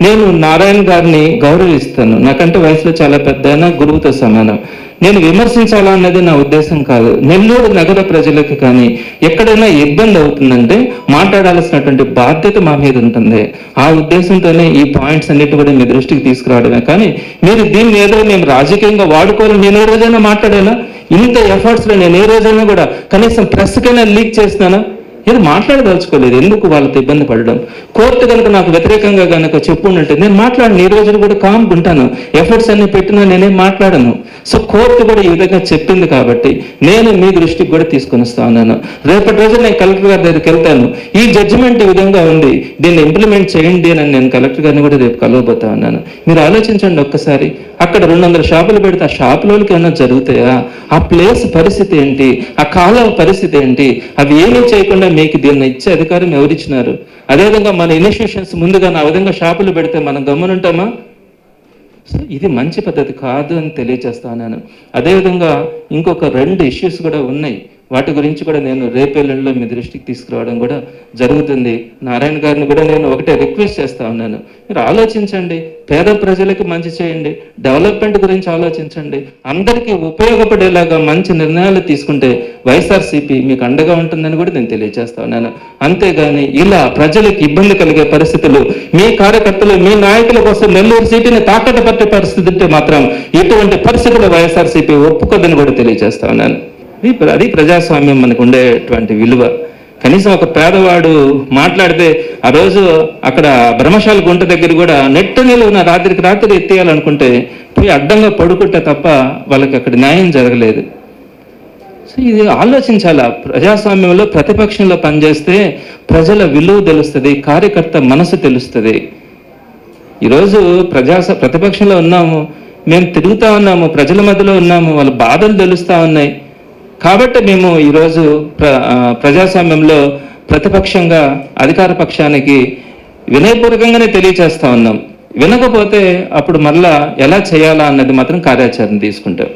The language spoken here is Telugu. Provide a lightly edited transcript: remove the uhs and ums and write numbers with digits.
నేను నారాయణ గారిని గౌరవిస్తాను, నాకంటే వయసులో చాలా పెద్ద ఆయన, గురువుతో సమానం. నేను విమర్శించాలా అన్నది నా ఉద్దేశం కాదు. నెల్లూరు నగర ప్రజలకు కానీ ఎక్కడైనా ఇబ్బంది అవుతుందంటే మాట్లాడాల్సినటువంటి బాధ్యత మా మీద ఉంటుంది. ఆ ఉద్దేశంతోనే ఈ పాయింట్స్ అన్నిటి కూడా మీ దృష్టికి తీసుకురావడమే. కానీ మీరు దీన్ని ఏదో మేము రాజకీయంగా వాడుకోవాలని నేను ఏ రోజైనా మాట్లాడానా? ఇంత ఎఫర్ట్స్లో నేను ఏ రోజైనా కూడా కనీసం ప్రెస్కైనా లీక్ చేసినానా? ఇది మాట్లాడదలుచుకోలేదు. ఎందుకు వాళ్ళతో ఇబ్బంది పడడం? కోర్టు కనుక నాకు వ్యతిరేకంగా కనుక చెప్పుంటే నేను మాట్లాడను, ఈ రోజులు కూడా కామ్గా ఉంటాను. ఎఫర్ట్స్ అన్ని పెట్టినా నేనేం మాట్లాడను. సో కోర్టు కూడా ఈ విధంగా చెప్పింది కాబట్టి నేను మీ దృష్టికి కూడా తీసుకొని వస్తా ఉన్నాను. రేపటి రోజు నేను కలెక్టర్ గారి దగ్గరికి వెళ్తాను, ఈ జడ్జిమెంట్ ఈ విధంగా ఉంది, దీన్ని ఇంప్లిమెంట్ చేయండి అని నేను కలెక్టర్ గారిని కూడా రేపు కలవబోతా ఉన్నాను. మీరు ఆలోచించండి ఒక్కసారి, అక్కడ 200 షాపులు పెడితే ఆ షాపులోకి ఏమైనా జరుగుతాయా? ఆ ప్లేస్ పరిస్థితి ఏంటి? ఆ కాలం పరిస్థితి ఏంటి? అవి ఏమీ చేయకుండా మీకు దీన్ని ఇచ్చే అధికారం ఎవరిచ్చినారు? అదేవిధంగా మన ఇన్స్టిట్యూషన్స్ ముందుగా ఆ విధంగా షాపులు పెడితే మనం గమనుంటామా? సో ఇది మంచి పద్ధతి కాదు అని తెలియజేస్తాను. అదేవిధంగా ఇంకొక 2 ఇష్యూస్ కూడా ఉన్నాయి. వాటి గురించి కూడా నేను రేపేళ్ళలో మీ దృష్టికి తీసుకురావడం కూడా జరుగుతుంది. నారాయణ గారిని కూడా నేను ఒకటే రిక్వెస్ట్ చేస్తా ఉన్నాను, మీరు ఆలోచించండి, పేద ప్రజలకు మంచి చేయండి, డెవలప్మెంట్ గురించి ఆలోచించండి, అందరికీ ఉపయోగపడేలాగా మంచి నిర్ణయాలు తీసుకుంటే వైఎస్ఆర్సీపీ మీకు అండగా ఉంటుందని కూడా నేను తెలియజేస్తా ఉన్నాను. అంతేగాని ఇలా ప్రజలకు ఇబ్బంది కలిగే పరిస్థితులు, మీ కార్యకర్తలు మీ నాయకుల కోసం నెల్లూరు సిటీని తాకట్టు పట్టే పరిస్థితి ఉంటే మాత్రం ఇటువంటి పరిస్థితులు వైఎస్ఆర్సీపీ ఒప్పుకోదని కూడా తెలియజేస్తా ఉన్నాను. అది ప్రజాస్వామ్యం మనకు ఉండేటువంటి విలువ. కనీసం ఒక పేదవాడు మాట్లాడితే ఆ రోజు అక్కడ బ్రహ్మశాల గుంట దగ్గర కూడా నెట్ట నిలువున రాత్రికి రాత్రి ఎత్తేయాలనుకుంటే పోయి అడ్డంగా పడుకుంటే తప్ప వాళ్ళకి అక్కడ న్యాయం జరగలేదు. సో ఇది ఆలోచించాలా. ప్రజాస్వామ్యంలో ప్రతిపక్షంలో పనిచేస్తే ప్రజల విలువ తెలుస్తుంది, కార్యకర్త మనసు తెలుస్తుంది. ఈరోజు ప్రతిపక్షంలో ఉన్నాము, మేము తిరుగుతూ ఉన్నాము, ప్రజల మధ్యలో ఉన్నాము, వాళ్ళ బాధలు తెలుస్తూ ఉన్నాయి. కాబట్టి మేము ఈరోజు ప్రజాస్వామ్యంలో ప్రతిపక్షంగా అధికార పక్షానికి వినయపూర్వకంగానే తెలియజేస్తా ఉన్నాం. వినకపోతే అప్పుడు మళ్ళా ఎలా చేయాలా అన్నది మాత్రం కార్యాచరణ తీసుకుంటాం.